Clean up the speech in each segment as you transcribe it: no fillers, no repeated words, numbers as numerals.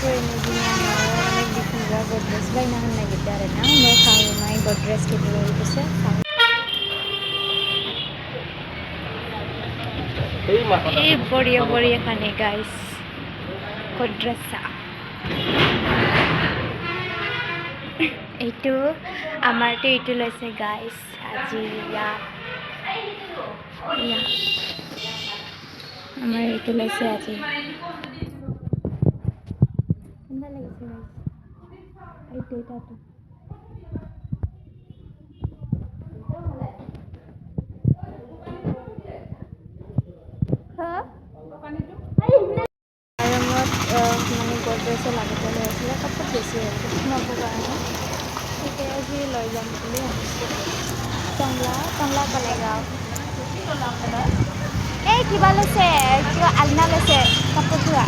अनेक बिखुनग्रा गद्रेज बायना होनो नागिरदों आरो ना ओमफ्राय खालामाय गद्रेज गिदिरखौसो बरिया बरिया खाने गाइस गद्रेजा এইটো আমাৰটো এইটো লৈছে গাইস আজি আমাৰ এইটো লৈছে আজি ঠাণ্ডা লাগিছে এইটো এইটো মানে গডৰেজে লাগতে লৈ আছিলে কাপোৰ বেছি হৈছে সোমাব কাৰণে এতিয়া আজি লৈ যাম বুলি ভাবিছোঁ টংলা কলেগাঁও এই কিবা লৈছে কিবা আলনা লৈছে কাপোৰ ধোৱা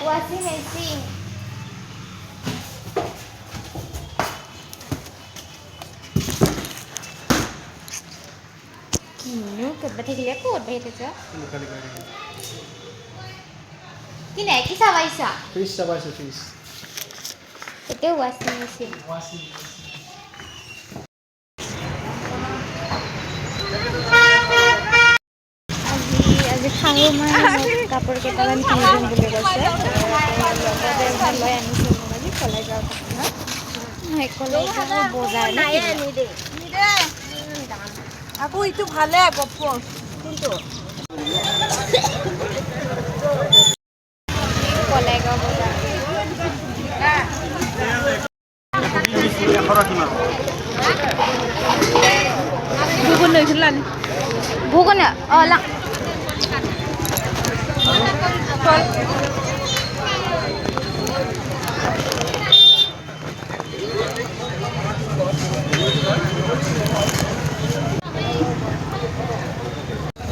washing machine ket bathai lihat kot bayi tu kini kisah baisa fish itu washing machine আজি খাওঁ মানে কাপোৰ কেইটামান কিনিম বুলি কৈছে লগতে লৈ আনিছোঁ আজি কলেগাঁও কলেগাঁও বজাৰ আকৌ ইটো ভালে আকৌ কোনটো কলেগাঁও বজাৰ ভূগোল লৈছিলানি ভূগোল লা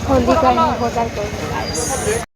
होली का बजार कर